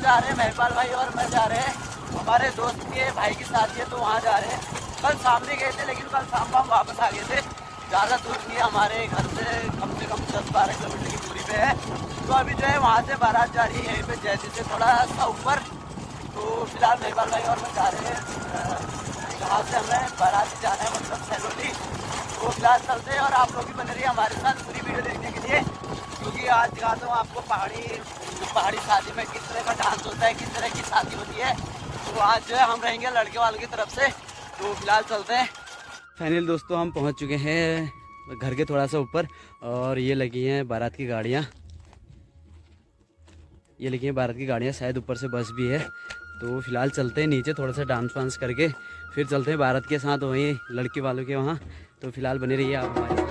जा रहे हैं, महिपाल भाई और मैं जा रहे हैं, हमारे दोस्त के भाई की शादी है तो वहाँ जा रहे हैं। कल सामने गए थे लेकिन कल शाम को हम वापस आ गए थे। ज़्यादा दूर नहीं है, हमारे घर से कम 10-12 किलोमीटर की दूरी पे है। तो अभी जो है वहाँ से बारात जा रही है यहीं पे जैसे से थोड़ा सा ऊपर। तो फिलहाल महिपाल भाई और मैं जा रहे हैं, जहाँ से हमें बारात जाना है, मतलब सैलोटी। तो फिलहाल चलते हैं और आप लोग भी बने रहिए हमारे साथ पूरी वीडियो देखने के लिए, क्योंकि आज दिखाता हूँ आपको पहाड़ी शादी में किस तरह का डांस होता है, किस तरह की शादी होती है। तो आज जो है हम रहेंगे लड़के वालों की तरफ से। तो फिलहाल चलते हैं। फाइनल दोस्तों हम पहुंच चुके हैं घर के थोड़ा सा ऊपर और ये लगी हैं बारात की गाड़ियाँ। ये लगी हैं बारात की गाड़ियाँ, शायद ऊपर से बस भी है। तो फिलहाल चलते हैं नीचे, थोड़ा सा डांस वांस करके फिर चलते हैं बारात के साथ वहीं लड़की वालों के वहाँ। तो फिलहाल बने रहिए आप हमारे साथ।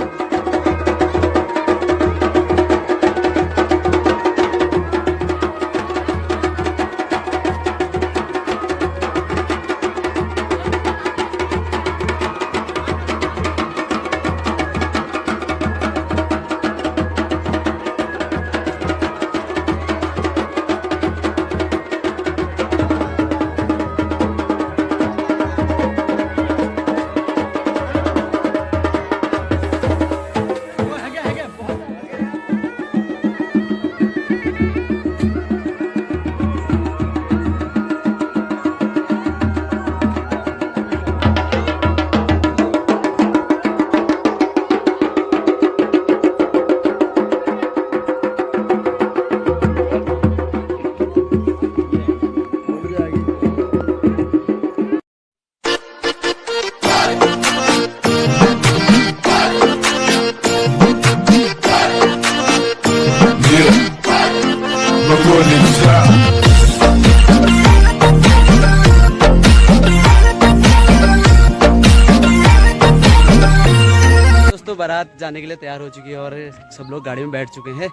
बारात जाने के लिए तैयार हो चुकी है और सब लोग गाड़ी में बैठ चुके हैं।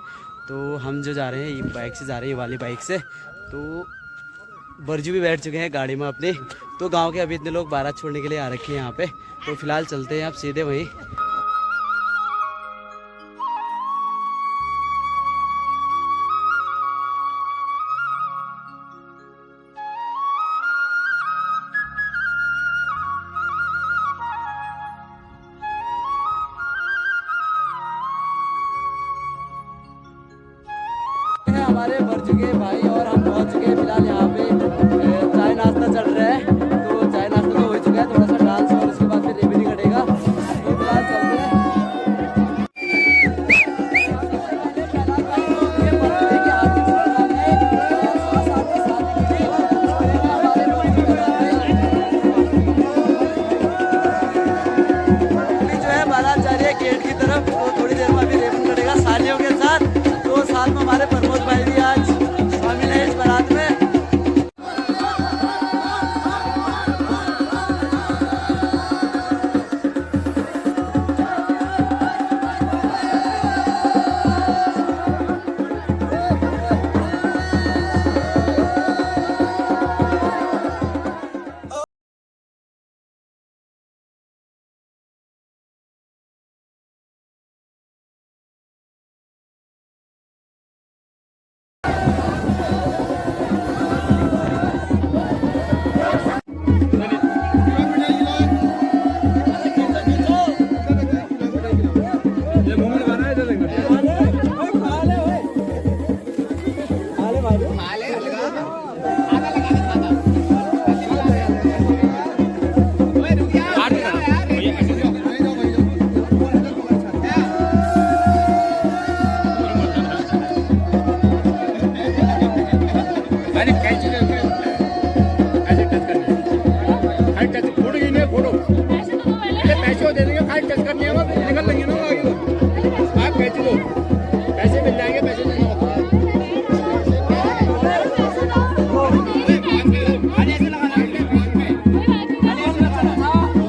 तो हम जो जा रहे हैं ये बाइक से जा रहे हैं, ये वाली बाइक से। तो बरजू भी बैठ चुके हैं गाड़ी में अपने। तो गांव के अभी इतने लोग बारात छोड़ने के लिए आ रखे हैं यहाँ पे। तो फिलहाल चलते हैं आप सीधे वहीं। हमारे भर चुके भाई और हम पहुंच चुके हैं फिलहाल यहाँ पे। चाय नाश्ता चल रहा है, तो चाय नाश्ता तो हो चुका है, थोड़ा सा डांस और उसके बाद फिर रेवड़ी कटेगा। तो फिलहाल चलते हैं। जो है बारात जा रही है गेट की तरफ, तो थोड़ी देर में अभी रेवड़ी कटेगा सालियों के साथ। तो साथ में हमारे प्रमोद भाई भी आज शामिल है इस बारात में।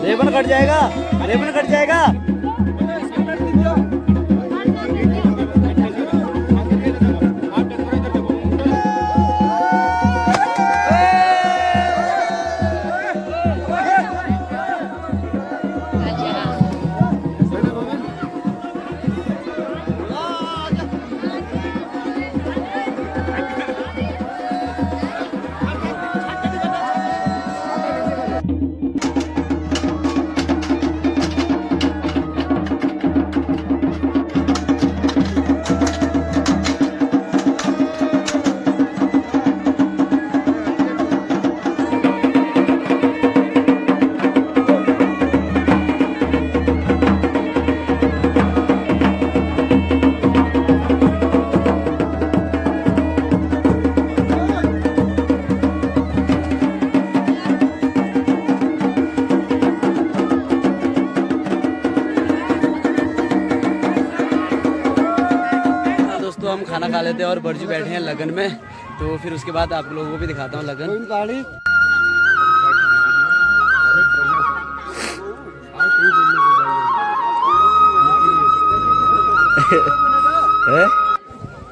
रेबन कट जाएगा, रेबन कट जाएगा। खा लेते हैं और बरजू बैठे हैं लगन में, तो फिर उसके बाद आप लोगों को भी दिखाता हूँ लगन।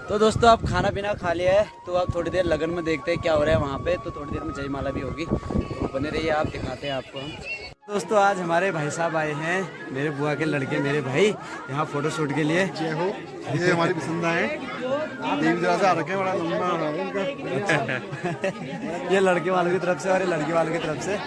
तो दोस्तों आप खाना पीना खा लिया है, तो आप थोड़ी देर लगन में देखते हैं क्या हो रहा है वहाँ पे। तो थोड़ी देर में जयमाला भी होगी, तो बने रहिए, आप दिखाते हैं आपको हम। दोस्तों आज हमारे भाई साहब आए हैं, मेरे बुआ के लड़के, मेरे भाई, यहाँ फोटो शूट के लिए। जय हो। ये हमारी पसंद है, देवदास आ रखे हैं, बड़ा लंबा है इनका। ये लड़के वालों की तरफ से और ये लड़के वालों की तरफ से।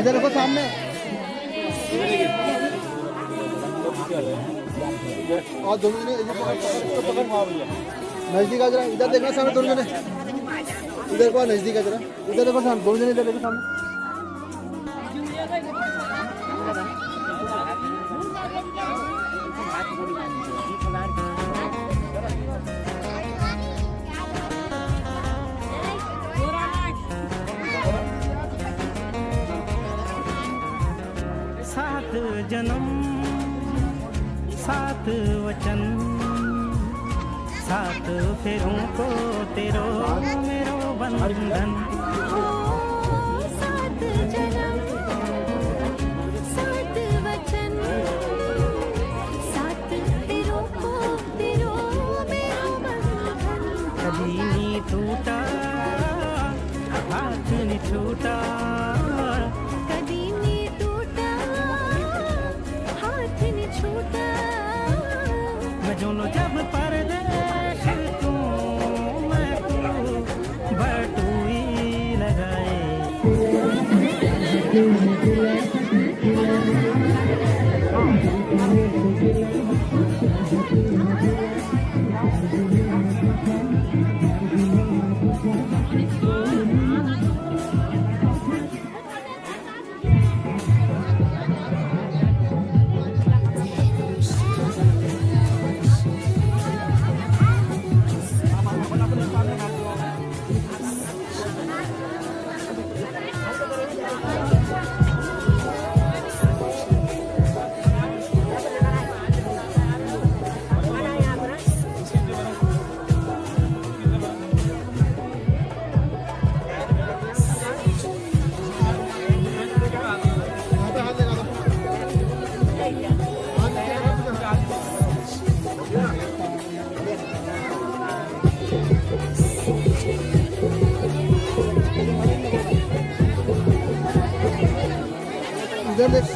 इधर देखो सामने, और दोनों जने नजदीक आ जरा, इधर देखना सामने दोनों जने, इधर को नजदीक आ जरा, इधर देखो सामने दोनों जने, इधर देखो सामने। सात जन्म सात वचन, सात फेरों को तेरो मेरो बंधन। सात जन्म सात वचन, सात फेरों को तेरो मेरो बंधन। कभी नहीं टूटा हाथ नहीं छूटा, कभी नहीं टूटा हाथ नहीं छूटा। मैं जो लो जब परदेश तू मैं तू बटुई लगाए। इधर देख,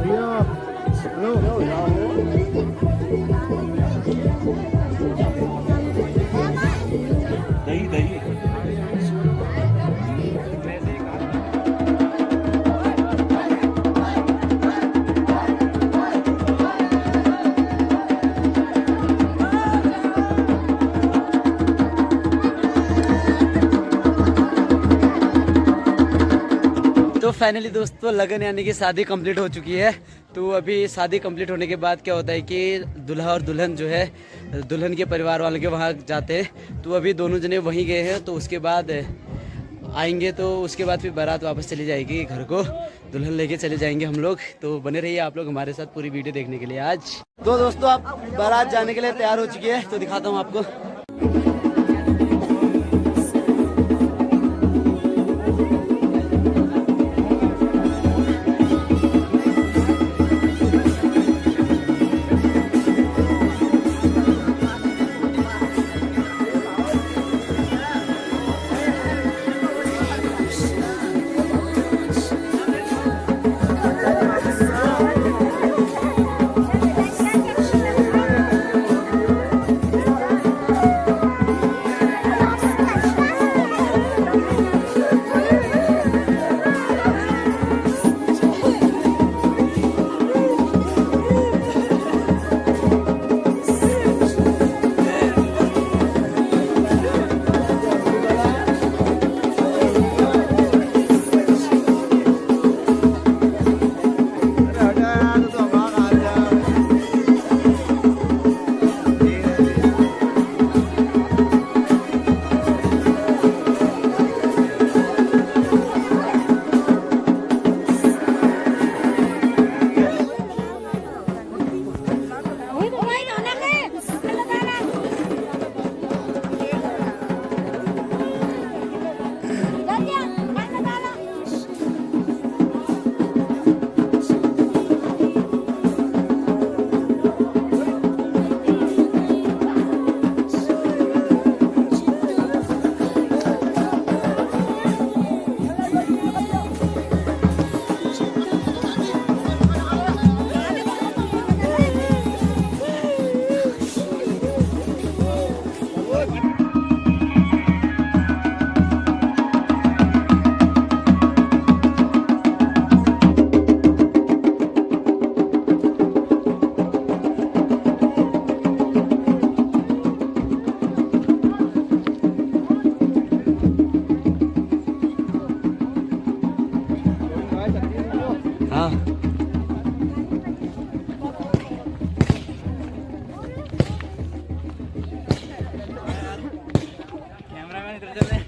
हेलो तो फाइनली दोस्तों लगन यानी कि शादी कंप्लीट हो चुकी है। तो अभी शादी कंप्लीट होने के बाद क्या होता है कि दूल्हा और दुल्हन जो है दुल्हन के परिवार वालों के वहाँ जाते हैं। तो अभी दोनों जने वहीं गए हैं, तो उसके बाद आएंगे तो उसके बाद फिर बारात वापस चली जाएगी घर को, दुल्हन लेके चले जाएंगे हम लोग। तो बने रहिए आप लोग हमारे साथ पूरी वीडियो देखने के लिए। आज तो दोस्तों आप बारात जाने के लिए तैयार हो चुकी है, तो दिखाता हूँ आपको। हाँ कैमरामैन इधर चल रहे।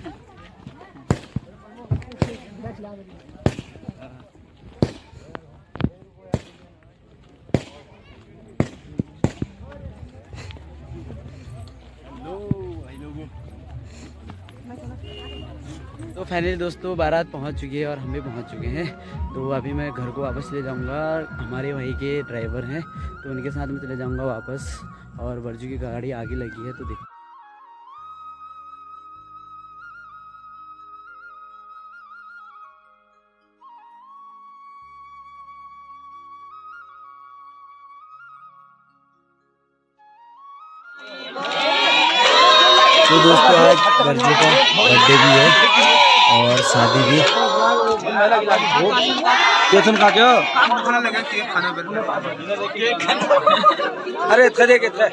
तो फाइनली दोस्तों बारात पहुंच चुकी है और हम भी पहुंच चुके हैं। तो अभी मैं घर को वापस ले जाऊंगा। हमारे वहीं के ड्राइवर हैं तो उनके साथ में चले जाऊंगा वापस। और वर्जू की गाड़ी आगे लगी है तो देख। तो दोस्तों आज वर्जू का बर्थडे भी है और शादी भी। केतन खा के खाना लगा केक खाना अरे इतना दे कितना